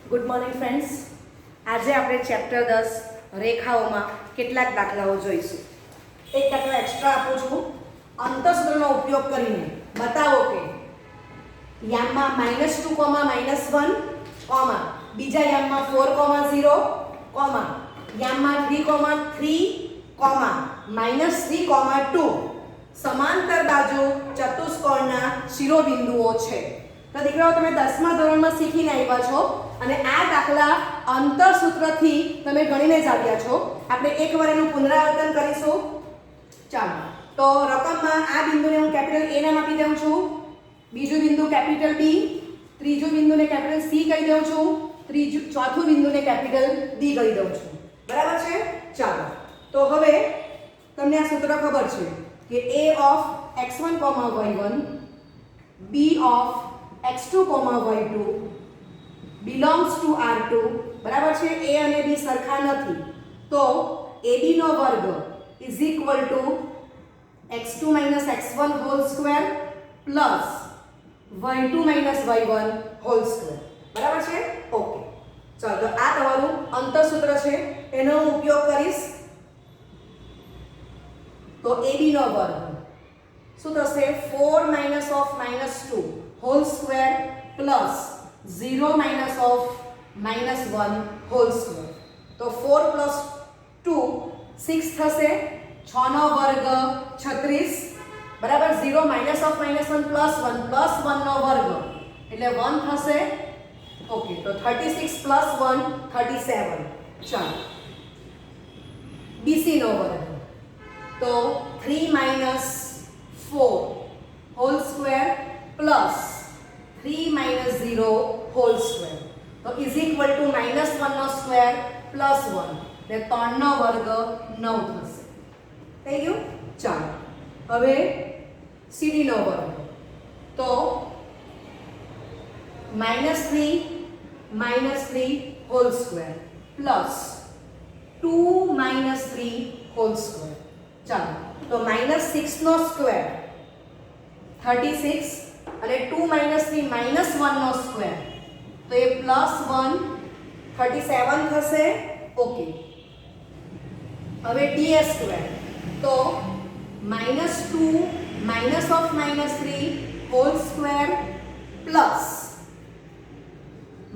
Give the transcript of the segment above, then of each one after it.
Good morning friends. આજે આપણે chapter 10 રેખાઓમાં કેટલાક દાખલાઓ જોઈશું. એક દાખલા એક્સ્ટ્રા આપું છું. અંતઃસૂત્રનો ઉપયોગ કરીને બતાવો કે યામમાં -2, -1, બીજા યામમાં 4, 0, યામમાં 3, 3, -3, સમાંતર બાજુ ચતુષ્કોણના શિરોબિંદુઓ છે. તો દીકરાઓ, તમે 10મા ધોરણમાં શીખીને આવ્યા છો અને આ દાખલા અંતઃસૂત્રથી તમે ગણીને જ આવ્યા છો. આપણે એકવાર એનું પુનરાવર્તન કરીશું. ચાલો, તો રકમમાં આ બિંદુને હું કેપિટલ A નામ આપી દઉં છું, બીજું બિંદુ કેપિટલ B, ત્રીજું બિંદુને કેપિટલ C કહી દઉં છું, ચોથું બિંદુને કેપિટલ D કહી દઉં છું. બરાબર છે? ચાલો, તો હવે તમને આ સૂત્ર ખબર છે કે A of x1, y1, B of x2, y2 belongs to R2. બરાબર છે? A અને B સરખા નથી, તો AB નો વર્ગ is equal to x2 - x1 whole square plus y2 - y1 whole square. બરાબર છે? ઓકે, ચાલો, તો આ તમારું અંતઃસૂત્ર છે, એનો હું ઉપયોગ કરીશ. તો AB નો વર્ગ શું થશે? 4 - of -2 whole square plus 0 - of -1 whole square. તો 4 + 2 6 થશે, 6 નો વર્ગ 36. બરાબર? 0 - of -1 plus 1 plus 1 નો વર્ગ એટલે 1 થશે. ઓકે, તો 36 plus 1 37. ચાલો, BC નો વર્ગ તો 3 - 4 whole square plus 3 - 0 whole square. તો is equal to -1 નો સ્ક્વેર પ્લસ 1 એટલે 3 નો વર્ગ 9 થશે. થઈ ગયું? ચાલો, હવે CD નો વર્ગ તો -3 - 3 whole square plus 2 - 3 whole square. ચાલો, તો -6 નો સ્ક્વેર 36 અને 2 - 3 -1 નો સ્ક્વેર તો એ +1 37 થશે. ઓકે, હવે ds સ્ક્વેર તો -2 - of -3 whole square plus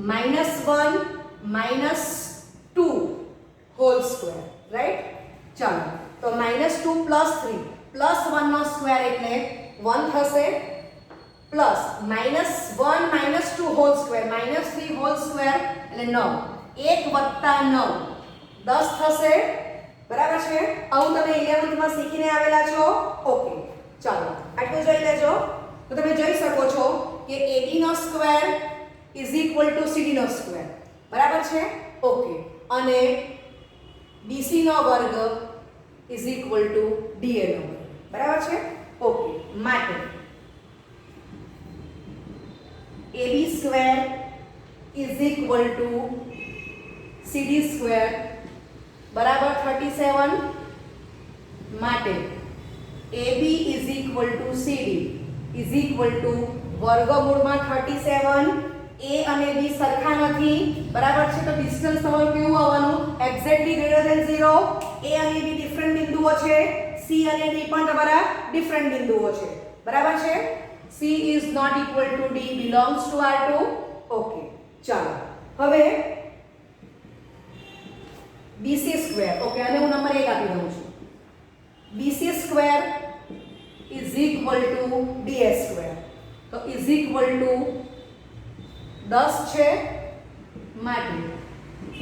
-1 - 2 whole square. Right? ચાલો, તો -2 + 3 +1 નો સ્ક્વેર એટલે 1 થશે plus -1 - 2 whole square -3 whole square એટલે 9, 1 + 9 10 થશે. બરાબર છે? આવું તમે 11th માં શીખીને આવેલા છો. ઓકે, ચાલો, આટલું જોઈ લેજો. તો તમે જોઈ શકો છો કે AB નો square is equal to CD નો સ્ક્વેર. બરાબર છે? ઓકે, અને BC નો વર્ગ is equal to DA નો વર્ગ. બરાબર છે? ઓકે, માટે AB square is equal to CD square બરાબર 37. માટે AB is equal to CD is equal to વર્ગમૂળમાં 37. A અને B સરખા નથી. બરાબર છે? તો ડિસ્ટન્સ તમારું કેવું આવવાનું? એક્ઝેક્ટલી >0. A અને B ડિફરન્ટ બિંદુઓ છે, C અને D પણ તમારા ડિફરન્ટ બિંદુઓ છે. બરાબર છે? C is not equal to D belongs to R2. Okay, ચાલો, હવે BC સ્ક્વેર. ઓકે, અને હું નંબર 1 આપી દઉં છું. BC square is equal to DS square. તો is equal to 10 છે. માટે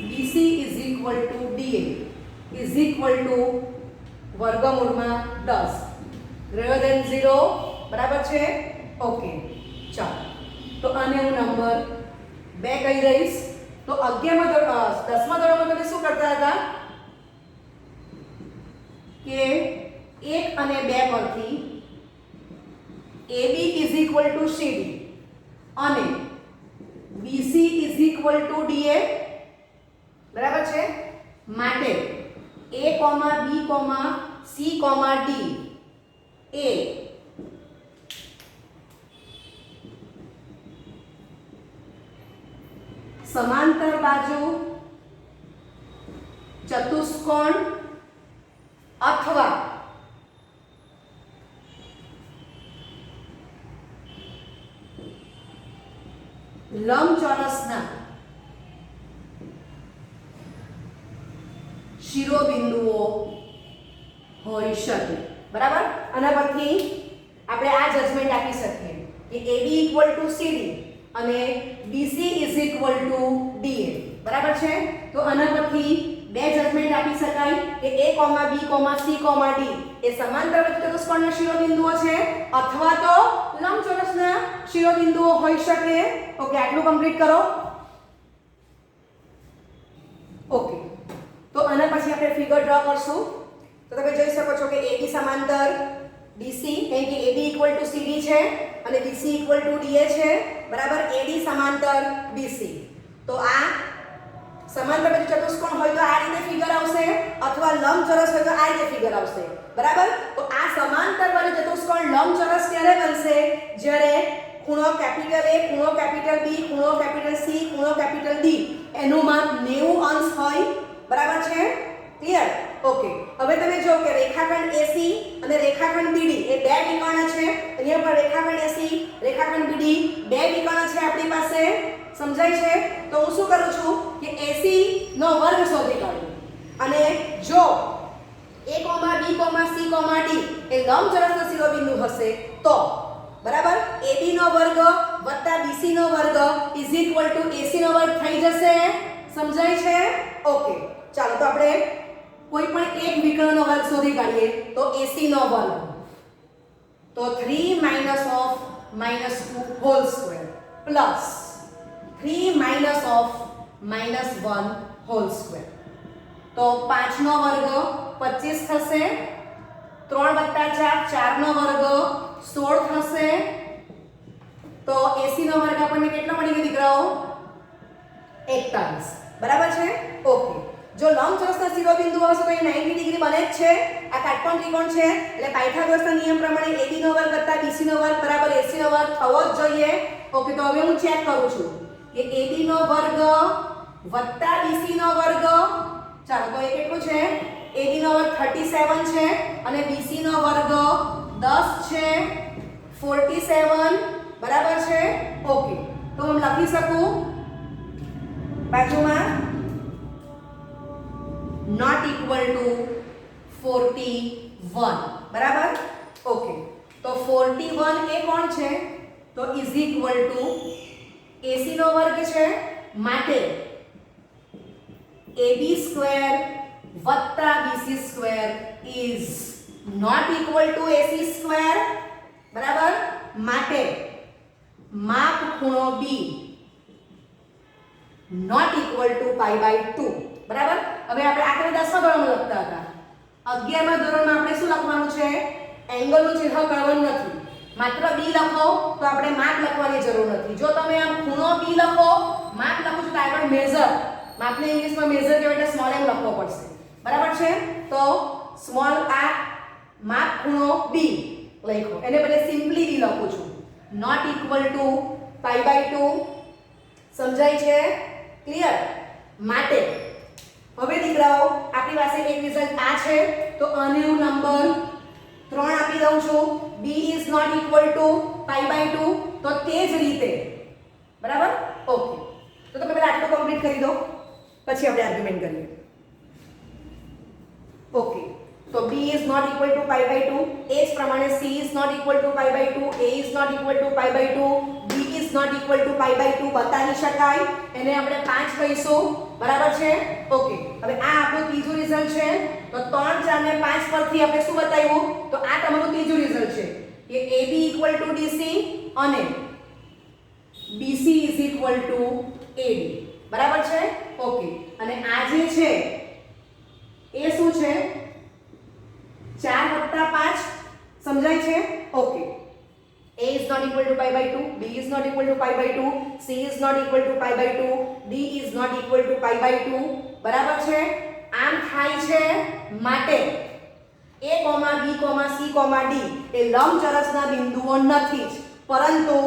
BC is equal to DA is equal to વર્ગમૂળમાં 10 >0. બરાબર છે? ઓકે, ચાલો, તો આને હું નંબર 2 કહી દઈશ. તો 10મા ધોરણમાં તમે શું કરતા હતા કે 1 અને 2 પરથી AB is equal to CD અને BC is equal to DA. બરાબર છે? માટે A, B, C, D એ समांतर बाजू चतुष्कोण अथवा લંબચોરસના શિરોબિંદુઓ હોઈ શકે. બરાબર. આના પરથી આપણે આ જજમેન્ટ આપી શકીએ કે AB ઇક્વલ ટુ CD અને BC is equal two DA. બરાબર છે. તો આના પરથી બે જજમેન્ટ આપી શકાય કે A, B, C, D એ સમાંતર ચતુષ્કોણના શિરોબિંદુઓ છે અથવા તો લંબચોરસના શિરોબિંદુઓ હોઈ શકે. ઓકે, આટલું કમ્પ્લીટ કરો. ઓકે, તો આના પછી આપણે ફિગર ડ્રો કરશું. તો તમે જોઈ શકો છો કે AB સમાંતર BC, કારણ કે AB ઇક્વલ ટુ CD છે અને BC ઇક્વલ ટુ DA છે. બરાબર. AD સમાંતર BC. તો આ સમાંતર બાજુ ચતુષ્કોણ હોય તો આ રીતે ફિગર આવશે અથવા લંબચોરસ હોય તો આ રીતે ફિગર આવશે. બરાબર. તો આ સમાંતર બાજુ ચતુષ્કોણ લંબચોરસ ક્યારે બનશે? જ્યારે ખૂણો કેપિટલ A, ખૂણો કેપિટલ B, ખૂણો કેપિટલ C, ખૂણો કેપિટલ D એનું માપ 90 અંશ હોય. બરાબર છે. ક્લિયર? ઓકે. હવે તમે જો કે રેખાખંડ AC અને રેખાખંડ BD એ બે વિકર્ણ છે. અહીંયા પર રેખાખંડ AC, રેખાખંડ BD બે વિકર્ણ છે આપણી પાસે. સમજાય છે? તો હું શું કરું છું કે AC નો વર્ગ શોધી કાઢું અને જો A, B, C, D એ લંબચોરસના શિરોબિંદુ હશે તો બરાબર AB નો વર્ગ વત્તા BC નો વર્ગ ઇઝ ઇક્વલ ટુ AC નો વર્ગ થઈ જશે. સમજાય છે? ઓકે, ચાલો તો આપણે કોઈ પણ એક વિકર્ણનો વર્ગ શોધી કાઢીએ. તો AC નો વર્ગ તો 3 - -2 whole square plus 3 - -1 whole square. તો 5 નો વર્ગ 25 થશે. 3 + 4 4 નો વર્ગ 16 થશે. તો AC નો વર્ગ આપણને કેટલો મળી ગયો દીકરાઓ? 41. બરાબર છે. ઓકે, જો લંબચોરસના શિરોબિંદુ હશે તો એ 90 ડિગ્રી બને જ છે. આ કાટકોણ ત્રિકોણ છે એટલે પાયથાગોરસના નિયમ પ્રમાણે AB નો વર્ગ વત્તા BC નો વર્ગ બરાબર AC નો વર્ગ થવો જ જોઈએ. ઓકે, તો હવે હું ચેક કરું છું કે AB નો વર્ગ વત્તા BC નો વર્ગ. ચાલો તો એ કેટલું છે? AB નો વર્ગ 37 છે અને BC નો વર્ગ 10 છે. 47 બરાબર છે. ઓકે, તો હું લખી શકું બાજુમાં નોટ ઇક્વલ ટુ 41. બરાબર. ઓકે, તો 41 એ કોણ છે? તો ઇઝ ઇક્વલ ટુ AC નો વર્ગ છે માટે AB સ્ક્વેર વત્તા BC square is not equal to AC square. બરાબર. માટે માપ ખૂણો B નોટ ઇક્વલ ટુ π/2. બરાબર. હવે આપણે આખરે 10મા ધોરણમાં લખતા હતા. 11મા ધોરણમાં આપણે શું લખવાનું છે? એંગલનું ચિહ્ન કરવાનું નથી. માત્ર B લખો તો આપણે માપ લખવાની જરૂર નથી. જો તમે આમ ખૂણો B લખો, માપ લખો છો તો આગળ મેઝર, માપને ઇંગ્લિશમાં મેઝર કહેવાય એટલે સ્મોલ m લખવો પડશે. બરાબર છે. તો સ્મોલ આ માપ ખૂણો B લખો. એને બદલે સિમ્પલી B લખું છું. Not equal to π/2. સમજાય છે? ક્લિયર? માટે હવે દીકરાઓ આપણી પાસે એક રિઝલ્ટ આ છે તો આને હું નંબર 3 આપી દઉં છું. B is not equal to π/2. તો તે જ રીતે બરાબર. ઓકે, તો તમે પહેલા આટલું કમ્પ્લીટ કરી દો પછી આપણે આર્ગ્યુમેન્ટ કરીએ. ઓકે, તો B is not equal to π/2. એ જ પ્રમાણે C is not equal to π/2, A is not equal to π/2, B is not equal to π/2 બતાવી શકાય. એને આપણે 5 કહીશું. બરાબર છે. ઓકે, હવે આ આપણું ત્રીજું રિઝલ્ટ છે. તો 3, 4 ને 5 પરથી આપણે શું બતાવ્યું? તો આ તમારું ત્રીજું રિઝલ્ટ છે કે AB ઇક્વલ ટુ DC અને BC is equal two AD. બરાબર છે. ઓકે, અને આ જે છે એ શું છે? 4 + 5. સમજાય છે? Okay, A is not equal to π/2, B is not equal to π/2, C is not equal to π/2, D is not equal to π/2. બરાબર છે. આમ થાય છે માટે A, B, C, D એ લંબચોરસના બિંદુઓ નથી જ પરંતુ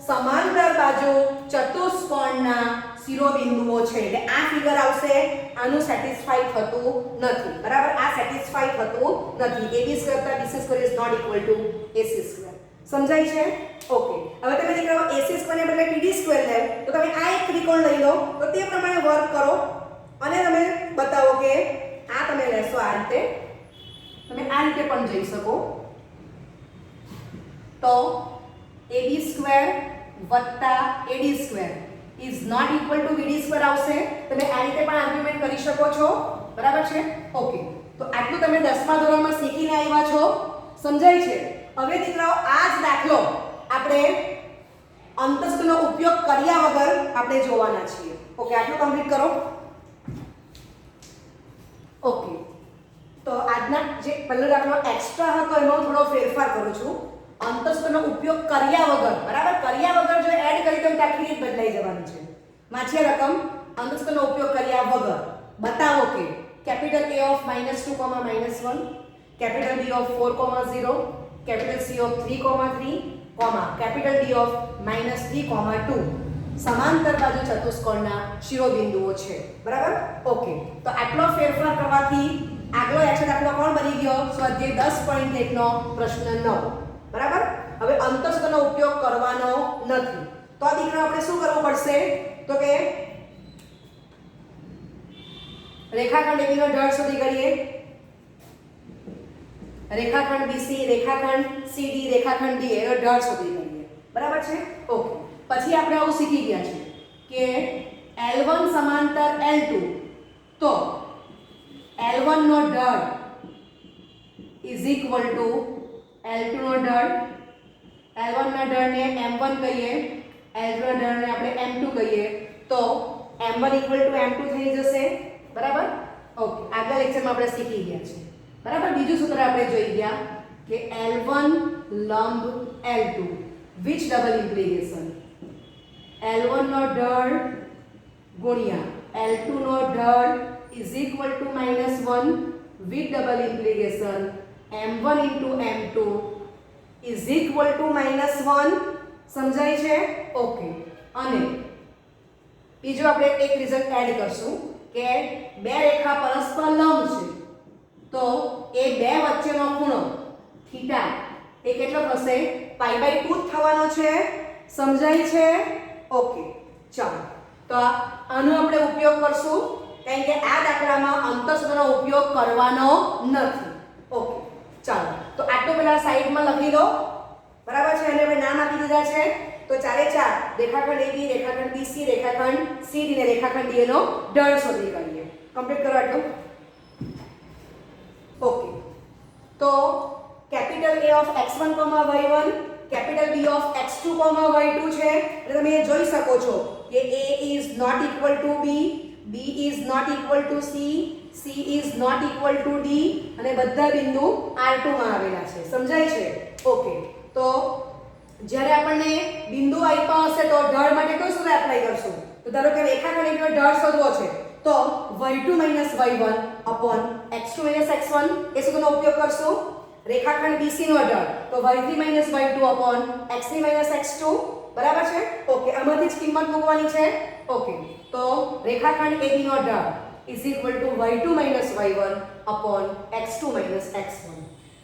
સમાંતર બાજુ ચતુષ્કોણના શિરોબિંદુઓ છે એટલે આ ફિગર આવશે આનું સેટિસ્ફાઈ થતું નથી બરાબર આ સેટિસ્ફાઈ થતું નથી AB square + BC square is not equal to AC square સમજાય છે ઓકે હવે તમે દીકરાઓ AC સ્ક્વેર ને બદલે BD સ્ક્વેર લે તો તમે આ એક ત્રિકોણ લઈ લો તો તે પ્રમાણે વર્ક કરો અને તમે બતાવો કે આ તમે લેશો આ રીતે તમે આ રીતે પણ જઈ શકો તો AB સ્ક્વેર વત્તા AD square is not equal to BD square આવશે તમે આ રીતે પણ આર્ગ્યુમેન્ટ કરી શકો છો બરાબર છે ઓકે તો આટલું તમે 10મા ધોરણમાં શીખીને આવ્યા છો સમજાય છે હવે દીકરાઓ આ જ દાખલો આપણે અંતસ્તનો ઉપયોગ કર્યા વગર આપણે જોવાના છીએ ઓકે આટલું કમ્પ્લીટ કરો ઓકે તો આજના જે પહેલો દાખલો એક્સ્ટ્રા હતો એમાં થોડો ફેરફાર કરું છું અંતસ્તનો ઉપયોગ કર્યા વગર બરાબર કર્યા વગર જો એડ કરી તો આખી રીત બદલાઈ જવાની છે માછીય રકમ અંતસ્તનો ઉપયોગ કર્યા વગર બતાવો કે capital A of -2, -1 capital B of 4, 0 capital C of 3, 3 capital D of -3, 2 સમાંતર બાજુ ચતુષ્કોણના શિરોબિંદુઓ છે બરાબર ઓકે તો આટલો ફેરફાર કરવાથી આગલો એક્શન દાખલો કોણ બની ગયો સ્વાધ્યાય 10.1 નો પ્રશ્ન 9 બરાબર હવે અંતસ્તનો ઉપયોગ કરવાનો નથી તો આ દીકરા આપણે શું કરવું પડશે તો કે રેખાખંડ AB નો ઢળ શોધી કરીએ રેખાખંડ BC રેખાખંડ CD રેખાખંડ D એનો ઢળ શોધી કરીએ બરાબર છે ઓકે પછી આપણે આવું શીખી ગયા છે કે L1 સમાંતર L2 તો L1 નો ઢળ ઇઝ ઇક્વલ ટુ L2 નો ઢળ L1 ના ઢળને M1 કહીએ L2 ના ઢળને આપણે M2 કહીએ તો M1 = M2 થઈ જશે બરાબર ઓકે આગલા લેક્ચરમાં આપણે શીખી ગયા છે બરાબર બીજું સૂત્ર આપણે જોઈ ગયા કે L1 લંબ L2 which double implication L1 નો ઢળ ગુણ્યા L2 નો ઢળ is equal to -1 with double implication M1 into M2 is equal to -1 સમજાય છે ઓકે અને બીજો આપણે એક રિઝલ્ટ એડ કરશું કે બે રેખા પરસ્પર લંબ છે તો એ બે વચ્ચેનો ખૂણો થીટા એ કેટલો થશે π/2 થવાનો છે સમજાય છે ઓકે ચાલો તો આનો આપણે ઉપયોગ કરશું કારણ કે આ દાખલામાં અંતસ્તનો ઉપયોગ કરવાનો નથી ઓકે ચાલો તો આટલું પેલા સાઈડમાં લખી લો બરાબર છે અને આપણે નામ આપી દીધા છે તો ચારે ચાર રેખાખંડ AB રેખાખંડ BC રેખાખંડ CD ને રેખાખંડ D નો ઢળ શોધી કાઢીએ કમ્પ્લીટ કરો આટલું ઓકે તો capital A of x1, y1 capital B of x2, y2 છે એટલે તમે જોઈ શકો છો કે A is not equal to B B is not equal to C C is not equal to D અને બધા બિંદુ R2 માં આવેલા છે સમજાય છે ઓકે તો જ્યારે આપણને બિંદુ આપ્યા હશે તો ઢળ માટે કયું સૂત્ર એપ્લાય કરશું તો ધારો કે રેખાખંડ એકનો ઢળ શોધવો છે તો y2 - y1 x2 - x1 એ સૂત્રનો ઉપયોગ કરશું રેખાખંડ BC નો ઢળ તો y3 - y2 x3 - x2 બરાબર છે ઓકે આમાંથી જ કિંમત મૂકવાની છે ઓકે તો રેખાખંડ AB no ઢળ is equal to y2 - y1 x2 - x1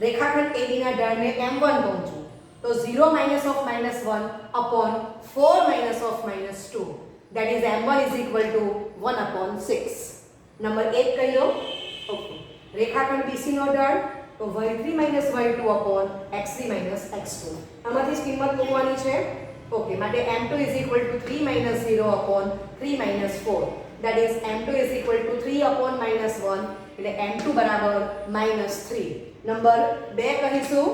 રેખાખંડ AB ના ઢળને m1 કહું છું તો 0 - of -1 upon 4 - of -2 that is m1 is equal to 1/6 number 1 કહી લો ઓકે રેખાખંડ BC નો ઢળ તો y3 - y2 x3 - x2 આમાંથી જ કિંમત મૂકવાની છે ઓકે માટે m2 is equal to 3 - 0 upon 3 - 4 that is m2 is equal to 3 upon -1 એટલે m2 બરાબર -3 નંબર 2 કહીશું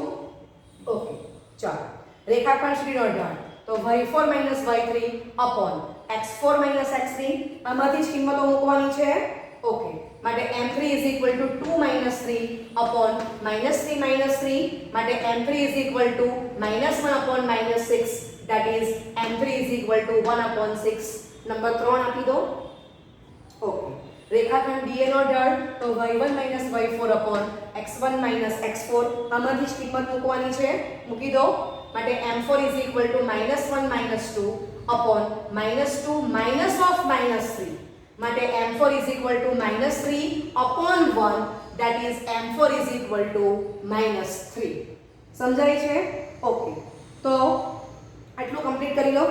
ઓકે ચાલો રેખાખંડ CD નો ઢળ તો y4 - y3 upon x4 - x3 આમાંથી જ કિંમતો મૂકવાની છે ઓકે માટે m3 is equal to 2 - 3 upon -3 - 3 માટે m3 is equal to -1 upon -6 that is m3 is equal to 1/6 number 3 આપી દો ઓકે રેખાખંડ DA નો ઢળ તો y1 - y4 upon x1 - x4 આમાંથી જ કિંમત મૂકવાની છે મૂકી દો માટે m4 is equal to -1 -2 upon -2 minus of -3 માટે m4 is equal to -3 upon 1 that is m4 is equal to -3 સમજાય છે ઓકે તો આટલું કમ્પ્લીટ કરી લો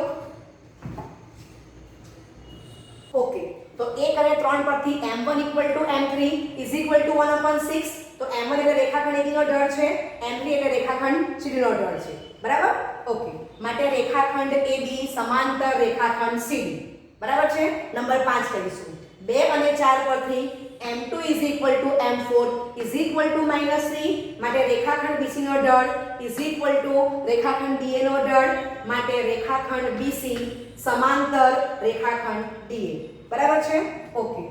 ઓકે તો 1 અને 3 પરથી m1 equal to m3 is equal to 1 upon 6 તો m1 એટલે રેખાખંડ AB નો ઢળ છે m3 એટલે રેખાખંડ CD નો ઢળ છે બરાબર ઓકે માટે રેખાખંડ AB સમાંતર રેખાખંડ CD બરાબર છે નંબર 5 કરીશું 2 અને 4 પરથી m2 is equal to m4 is equal to -3 માટે રેખાખંડ BC નો ઢળ is equal to રેખાખંડ DA નો ઢળ માટે રેખાખંડ BC સમાંતર રેખાખંડ DA બરાબર છે ઓકે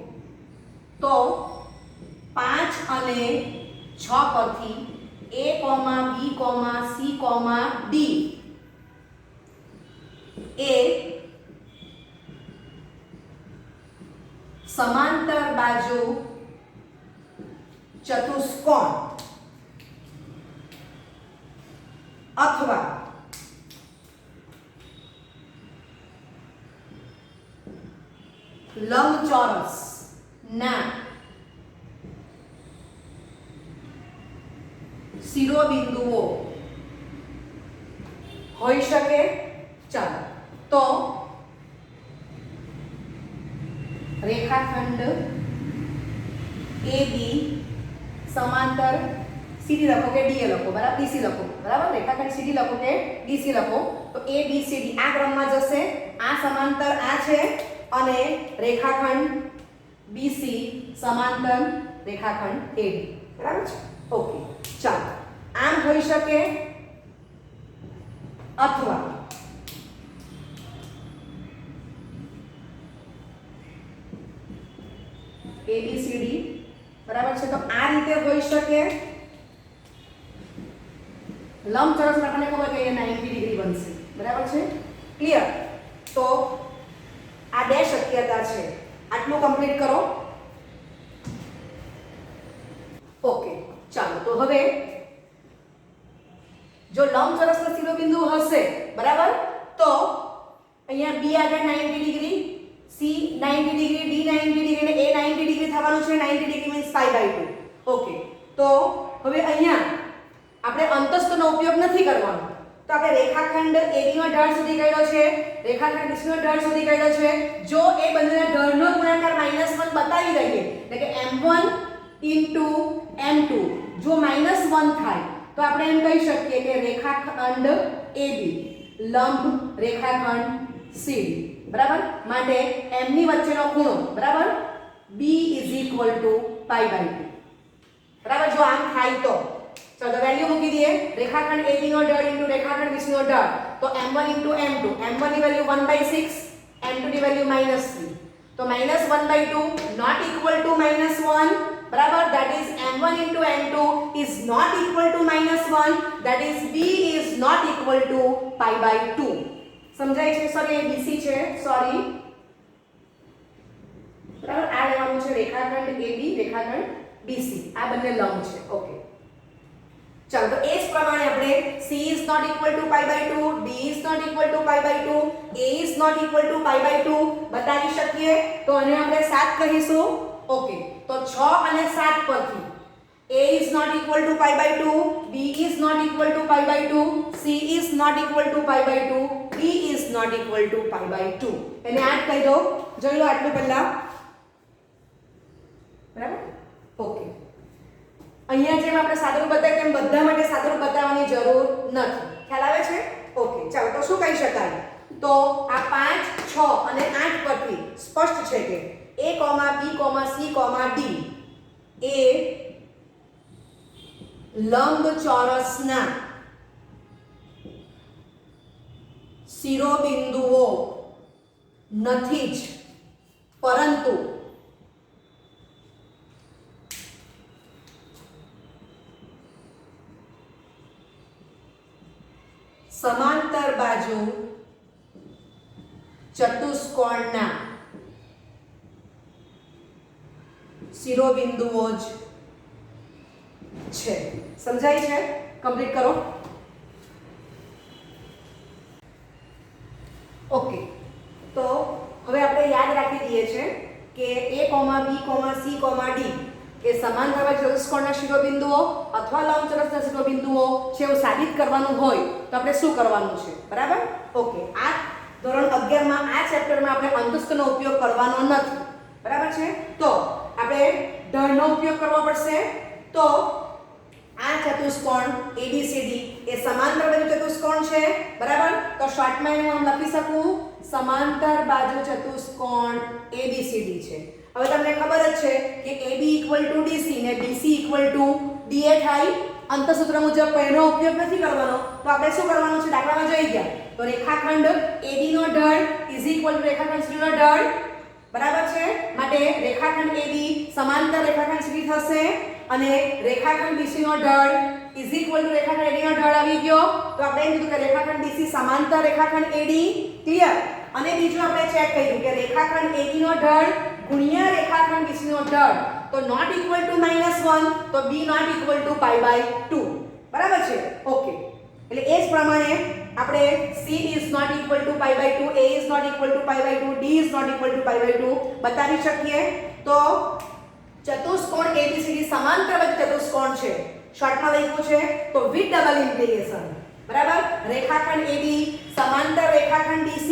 તો 5 અને 6 પરથી A, B, C, D એ समांतर बाजू चतुष्कोण अथवा लंबचौरस ना शिरोबिंदुओं होई शके चलो तो रेखाखंड AB समांतर CD લખો કે DA લખો બરાબર BC લખો બરાબર રેખાખંડ CD લખો કે BC લખો તો ABCD આ ક્રમમાં જશે આ સમાંતર આ છે અને રેખાખંડ BC સમાંતર રેખાખંડ AB બરાબર છે ઓકે ચાલો આમ હોઈ શકે અથવા ABCD બરાબર છે તો આ રીતે હોઈ શકે લંબચોરસ આપણને ખબર કે 90 ડિગ્રી બનશે બરાબર છે ક્લિયર તો આ બે શક્યતા છે આટલું કમ્પ્લીટ કરો ઓકે ચાલો તો હવે જો લંબચોરસનો શિરોબિંદુ હશે બરાબર તો અહીંયા B આગળ 90 degree C 90 degree D 90 degree અને A 90 ડિગ્રી થવાનું છે 90 ડિગ્રી મીન્સ π/2 ઓકે તો હવે અહીંયા આપણે અંતસ્તનો ઉપયોગ નથી કરવાનો તો આપણે રેખાખંડ AB નો ઢાળ સુધી કાઢ્યો છે રેખાખંડ BC નો ઢાળ સુધી કાઢ્યો છે જો એ બંનેના ઢળનો ગુણાકાર -1 બતાવી દઈએ એટલે કે m1 m2 જો -1 થાય તો આપણે એમ કહી શકીએ કે રેખાખંડ AB લંબ રેખાખંડ CD બરાબર માટે m ની વચ્ચેનો ખૂણો બરાબર B = π/2 બરાબર જો આમ થાય તો ચલો વેલ્યુ મૂકી દઈએ રેખાખંડ AB નો ઢળ * રેખાખંડ BC નો ઢળ તો m1 * m2 m1 ની વેલ્યુ 1/6 m2 ની વેલ્યુ -3 તો -1/2 not equal to -1 બરાબર that is m1 * m2 is not equal to -1 that is B is not equal to π/2 સમજાય છે સોરી એ BC છે સોરી બરાબર આ લેવાનું છે રેખાખંડ AB રેખાખંડ BC આ બંને લંબ છે ઓકે ચાલો તો એ જ પ્રમાણે આપણે C is not equal to π/2 D is not equal to π/2 A is not equal to π/2 બતાવી શકીએ તો આને આપણે 7 કહીશું ઓકે તો 6 અને 7 પરથી A is not equal to π/2 B is not equal to π/2 C is not equal to π/2 D is not equal to π/2 એને 8 કહી દો જોઈ લો આટલું પહેલા બરાબર ઓકે અહીંયા જેમ આપણે સાદુરૂપ બતાવ્યું તેમ બધા માટે સાદુરૂપ બતાવવાની જરૂર નથી ખ્યાલ આવે છે ઓકે ચાલો તો શું કહી શકાય તો આ 5 6 અને 8 પરથી સ્પષ્ટ છે કે A, B, C, D એ લંબચોરસના શિરોબિંદુઓ નથી જ પરંતુ समांतर बाजू चतुष्कोणना शिरोबिंदुओ ज छे समझाय छे कंप्लीट करो ઓકે, તો હવે આપણે યાદ રાખી દઈએ છે કે a, b, c, d એ સમાંતર ચતુષ્કોણના શિરોબિંદુઓ અથવા લંબચોરસના શિરોબિંદુઓ છે એવું સાબિત કરવાનું હોય તો આપણે શું કરવાનું છે, બરાબર? ઓકે, આ ધોરણ 11 માં આ ચેપ્ટરમાં આપણે અંતસ્તનો ઉપયોગ કરવાનો નથી, બરાબર છે? તો આપણે ઢળનો ઉપયોગ કરવો પડશે. તો આ ચતુષ્કોણ ABCD એ સમાંતર બાજુ ચતુષ્કોણ છે, બરાબર? તો શોર્ટમાં હું આમ લખી શકું સમાંતર બાજુ ચતુષ્કોણ ABCD છે. હવે તમને ખબર જ છે કે AB = DC ને BC = DA થાય. અંતઃસૂત્ર મુજબ પહેલો ઉપયોગ નથી કરવાનો, તો આપણે શું કરવાનું છે? દાખલામાં જોઈ ગયા તો રેખાખંડ AB નો ઢળ = રેખાખંડ CD નો ઢળ, બરાબર છે? માટે રેખાખંડ AB સમાંતર રેખાખંડ CD થશે અને રેખાખંડ BC નો ઢળ = રેખાખંડ AD નો ઢળ આવી ગયો. તો આપણે એમ કીધું કે રેખાખંડ BC સમાંતર રેખાખંડ AD, ક્લિયર? અને બીજું આપણે ચેક કર્યું કે રેખાખંડ AB નો ઢળ ગુણ્યા રેખાખંડ BC નો ઢળ તો not equal to -1 તો b not equal to π/2, બરાબર છે? ઓકે, એટલે એ જ પ્રમાણે આપણે c is not equal to π/2, a is not equal to π/2, d is not equal to π/2 બતાવી શકીએ. તો ચતુષ્કોણ ABCD સમાંતર બાજુ ચતુષ્કોણ છે, શોર્ટમાં લખ્યું છે તો વિથ ડબલ ઇમ્પ્લિકેશન, બરાબર? રેખાખંડ AB સમાંતર રેખાખંડ DC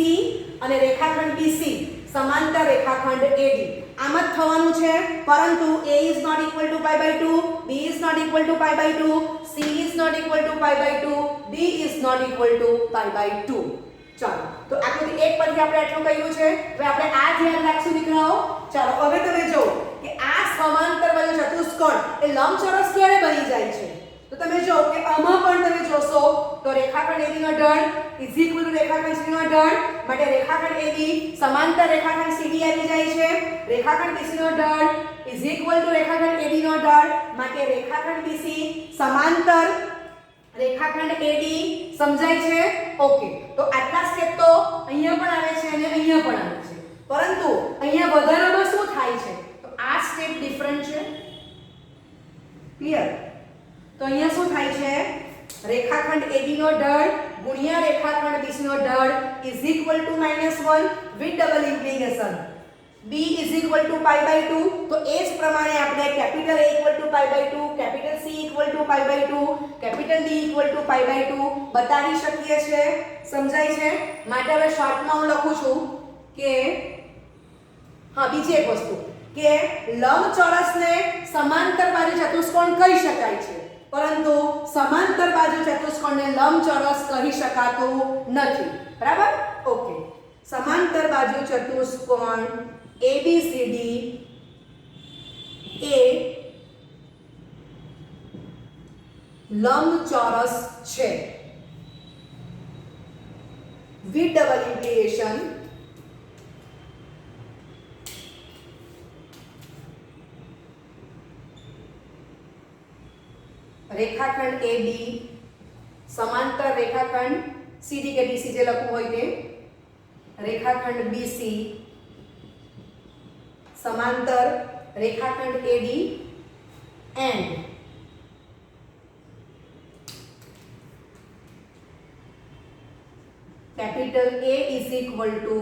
અને રેખાખંડ BC સમાંતર રેખાખંડ AD. આમ જ થવાનું છે, પરંતુ a is not equal to π/2, b is not equal to π/2, c is not equal to π/2, d is not equal to π/2. ચાલો, તો આકૃતિ 1 પરથી આપણે આટલું કહ્યું છે. હવે આપણે આ ધ્યાન રાખશું દીકરાઓ. ચાલો, હવે તમે જો કે આ સમાંતર બાજુ ચતુષ્કોણ એ લંબચોરસ ક્યારે બની જાય છે? તો તમે જો કે આમાં પણ તમે જોશો તો રેખાખંડ AB નો ઢળ = રેખાખંડ CD નો ઢળ, માટે રેખાખંડ AB સમાંતર રેખાખંડ CD આવી જાય છે. રેખાખંડ BC નો ઢળ = રેખાખંડ AD નો ઢળ, માટે રેખાખંડ BC સમાંતર રેખાખંડ AD. સમજાય છે? ઓકે, તો આટલા સ્ટેપ તો અહીંયા પણ આવે છે અને અહીંયા પણ આવે છે, પરંતુ અહીંયા વધારામાં શું થાય છે? તો આ સ્ટેપ ડિફરન્ટ છે, ક્લિયર? તો અહીંયા શું થાય છે? રેખાખંડ AB નો ઢળ ગુણ્યા રેખાખંડ BC નો ઢળ = -1 વિથ ડબલ ઇમ્પ્લિકેશન b = π/2. તો એ જ પ્રમાણે આપણે capital A = π/2, capital C = π/2, capital D = π/2 બતાવી શકીએ છે. સમજાય છે? માટે હવે શોર્ટમાં હું લખું છું કે હા, બીજી એક વસ્તુ કે લંબચોરસને સમાંતર બાજુ ચતુષ્કોણ કહી શકાય છે, પરંતુ સમાંતર બાજુ ચતુષ્કોણને લંબચોરસ કહી શકાતું નથી, બરાબર? ઓકે, સમાંતર બાજુ ચતુષ્કોણ ABCD એ લંબચોરસ છે વિથ ડબલ ઇમ્પ્લિકેશન રેખાખંડ AB સમાંતર રેખાખંડ CD કે DC જે લખવું હોય તે, રેખાખંડ BC સમાંતર રેખાખંડ AD and capital A is equal to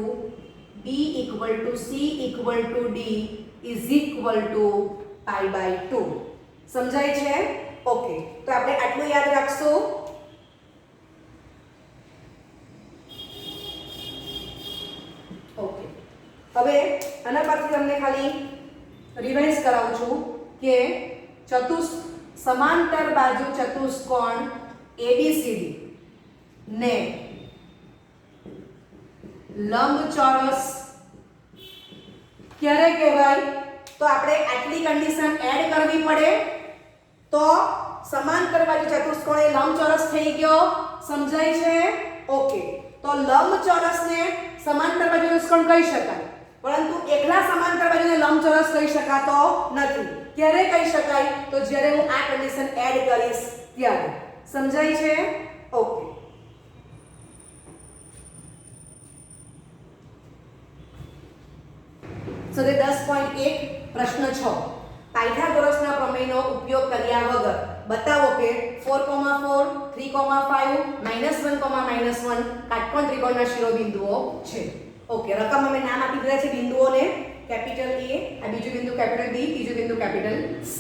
B equal to C equal to D is equal to π/2. સમજાય છે? ઓકે, તો આપણે આટલું યાદ રાખશું. ઓકે, હવે આના પરથી તમને ખાલી રિવાઇઝ કરાવું છું કે સમાંતર બાજુ ચતુષ્કોણ ABCD ને લંબચોરસ ક્યારે કહેવાય? તો આપણે આટલી કન્ડિશન એડ કરવી પડે તો સમાંતર બાજુ ચતુષ્કોણ એ લંબચોરસ થઈ ગયો. સમજાય છે? ઓકે, તો લંબચોરસને સમાંતર બાજુ ચતુષ્કોણ કહી શકાય, પરંતુ એકલા સમાંતર બાજુને લંબચોરસ કહી શકાતો નથી. ક્યારે કહી શકાય? તો જ્યારે હું આ કન્ડિશન એડ કરીશ ત્યારે. સમજાય છે? ઓકે, સ્વાધ્યાય 10.1 પ્રશ્ન 6 પાયથાગોરસના પ્રમેયનો ઉપયોગ કર્યા વગર બતાવો કે 4,4 3,5 -1, કાટકોણ ત્રિકોણના શિરોબિંદુઓ છે. ઓકે, રકમ અમે નામ આપી દીધા છે બિંદુઓને. કેપિટલ A, આ બીજું બિંદુ કેપિટલ B, ત્રીજું બિંદુ કેપિટલ C.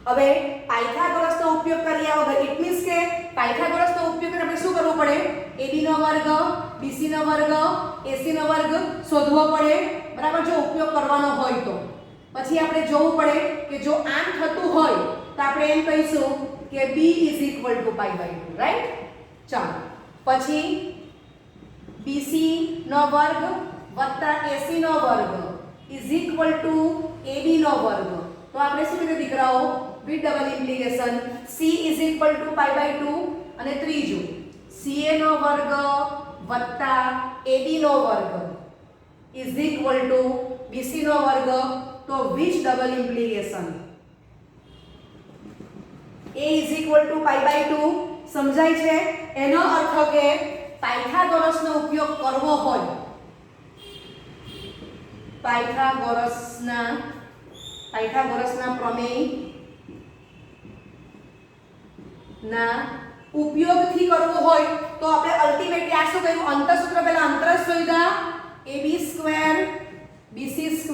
હવે પાયથાગોરસનો ઉપયોગ કર્યા વગર, ઇટ મીન્સ કે પાયથાગોરસનો ઉપયોગ કરીને આપણે શું કરવું પડે? AB નો વર્ગ, BC નો વર્ગ, AC નો વર્ગ શોધવો પડે. બરાબર, જો ઉપયોગ કરવાનો હોય તો. પછી આપણે જોવું પડે કે જો આમ થતું હોય તો આપણે એમ કહીશું કે B = π/2, રાઈટ? ચાલો, પછી BC નો વર્ગ વત્તા AC નો વર્ગ = AB નો વર્ગ. તો આપણે શું કીધું દીકરાઓ? વિથ ડબલ ઇમ્પ્લિકેશન C = π/2 અને ત્રીજું CA નો વર્ગ વત્તા AB નો વર્ગ = BC નો વર્ગ. તો વિચ ડબલ ઇમ્પ્લિકેશન A = π/2 સમજાય છે? એનો અર્થ કે પાયથાગોરસનો ઉપયોગ કરવો હોય, પાયથાગોરસના પ્રમેય ના ઉપયોગથી કરવું હોય તો આપણે અલ્ટિમેટલી આ શું કર્યું? અંતરસૂત્ર પહેલા અંતર શોધ્યા. AB² BC²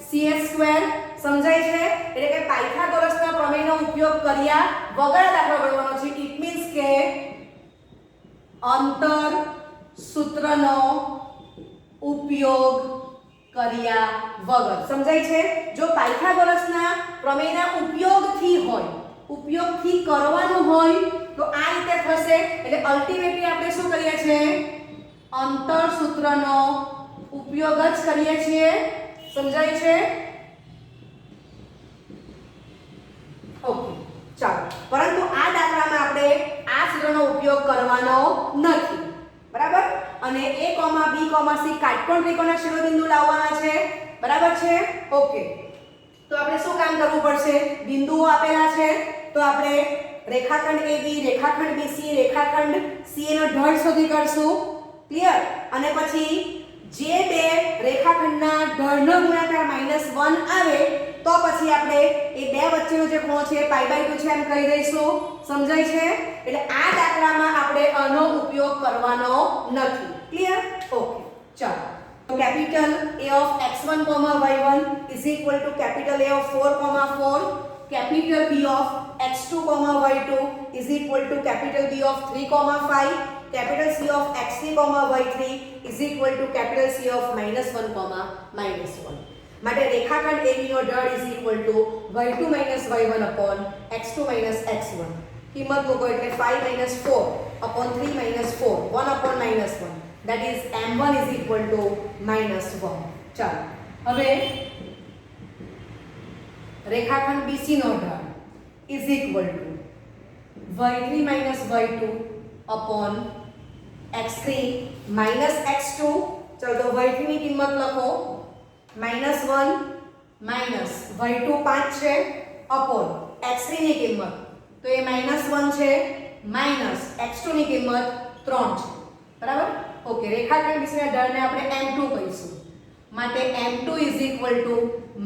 CA². સમજાય છે? એટલે કે પાયથાગોરસના પ્રમેયનો ઉપયોગ કર્યા વગર દાખલો ગણવાનો છે. ઇટ મીન્સ કે અંતર સૂત્રનો ઉપયોગ કર્યા વગર. સમજાય છે? જો પાયથાગોરસના પ્રમેયના ઉપયોગથી હોય, ઉપયોગથી કરવાનું હોય તો આ રીતે થશે. એટલે અલ્ટિમેટલી આપણે શું કરીએ છીએ? અંતર સૂત્રનો ઉપયોગ જ કરીએ છીએ. સમજાય છે? ઓકે, ચાલો. પરંતુ આ દાખલામાં આપણે આ સૂત્રનો ઉપયોગ કરવાનો નથી. બરાબર? અને A, B, C કાટકોણ ત્રિકોણના શિરોબિંદુ લાવવાના છે. બરાબર છે? ઓકે, તો આપણે શું કામ કરવું પડશે? બિંદુઓ આપેલા છે તો આપણે રેખાખંડ AB, રેખાખંડ BC, રેખાખંડ CA નો ઢળ શોધી કાઢશું. ક્લિયર? અને પછી જે બે રેખાખંડના ઢળનો ગુણાકાર -1 આવે તો પછી આપણે એ બે વચ્ચેનો જે ખૂણો છે π/2 છે એમ કહી દઈશું. સમજાય છે? એટલે આ દાખલામાં આપણે આનો ઉપયોગ કરવાનો નથી. ક્લિયર? ઓકે, ચાલો. તો capital A of x1, y1 = capital A of 4, capital B of x2, y2 = capital B of 3, 5, capital C of x3, y3 = capital C of -1, માટે રેખાખંડ AB નો ઢળ = y2 - y1 upon x2 - x1. કિંમત મૂકો એટલે 5 - 4 upon 3 - 4 1 upon -1, that is m1 = -1. ચાલો, હવે રેખાખંડ BC નો ઢળ y3 - y2 upon x3 - x2. ચલો, તો y3 ની કિંમત લખો -1 - y2 5 છે upon x3 ની કિંમત તો એ -1 છે માઈનસ x2 ની કિંમત 3 છે. બરાબર? ઓકે, રેખાખંડ BC ના ઢળને આપણે m2 કહીશું. માટે m2 =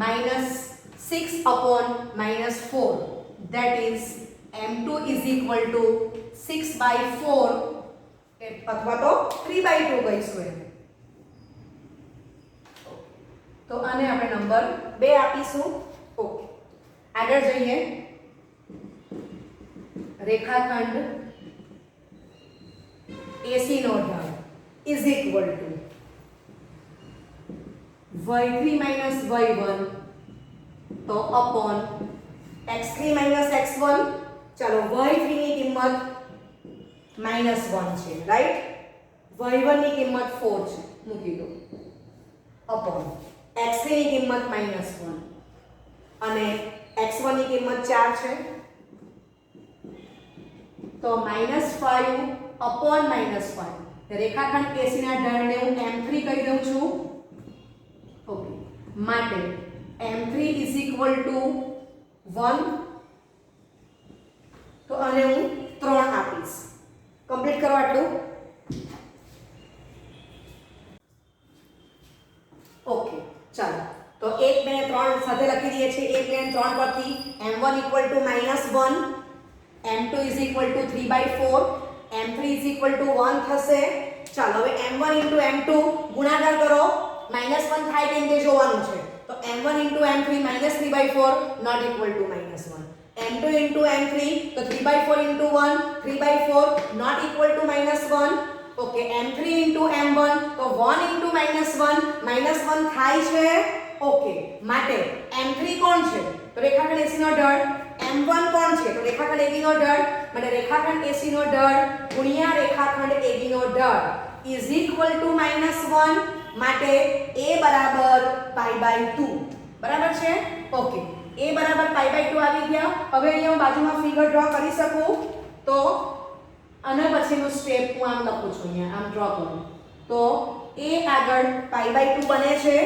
-6 upon -4, that is m2 = 6/4 અથવા તો 3/2 કહીશું એને. તો આને આપણે નંબર 2 આપીશું. ઓકે, આગળ જઈએ. રેખાખંડ AC નો ઢળ = y3 - y1 તો upon x3 - x1. ચાલો, y3 ની કિંમત -1 છે, રાઈટ? y1 ની કિંમત 4 છે, મૂકી દો upon x3 ની કિંમત -1 અને x1 ની કિંમત 4 છે તો -5 upon -5. રેખાખંડ AC ના ઢળને હું m3 કહી દઉં છું. ઓકે, માટે m3 = 1. તો આને હું 3 આપીશ. કમ્પ્લીટ કરો આટલું. ઓકે, ચાલો. તો 1, 2, 3 સાથે લખી દઈએ છીએ. 1, 2, 3 પરથી m1 = -1, m2 is equal two 3/4, m3 is equal two 1 થશે. ચાલો હવે m1 into m2 ગુણાકાર કરો, -1 થાય કે તે જોવાનું છે. તો m1 into m3 -3/4 not equal to -1. m2 into m3 તો 3/4 into 1 3/4 not equal to -1. Okay, m3 into m1 તો 1 into -1 થાય છે. ઓકે, માટે m3 કોણ છે? તો રેખાખંડ AC નો ઢળ. m1 કોણ છે? તો રેખાખંડ AB નો ઢળ. માટે રેખાખંડ AC નો ઢળ ગુણ્યા રેખાખંડ AB no ઢળ is equal to -1. માટે a બરાબર π/2. બરાબર છે? ઓકે, a બરાબર π/2 આવી ગયા. હવે અહીંયા હું બાજુમાં ફિગર ડ્રો કરી શકું. તો આના પછીનું સ્ટેપ હું આમ લખું છું, અહીંયા આમ ડ્રો કરું. તો a આગળ π/2 બને છે.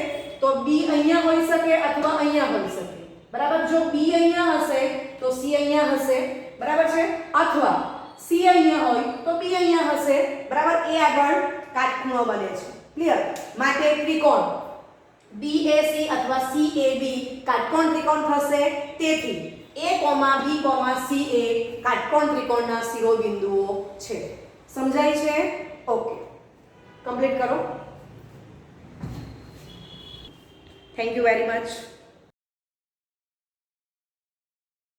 તો b અહીંયા હોઈ શકે અથવા અહીંયા હોઈ શકે. બરાબર, જો b અહીંયા હશે તો c અહીંયા હશે. બરાબર છે? અથવા c અહીંયા હોય તો b અહીંયા હશે. બરાબર, a આગળ કાટખૂણો બને છે. ક્લિયર? માટે ત્રિકોણ BAC અથવા CAB કાટકોણ ત્રિકોણ થશે. તેથી A, B, CA કાટકોણ ત્રિકોણના શિરોબિંદુઓ છે. સમજાય છે? ઓકે, કમ્પ્લીટ કરો. Thank you very much.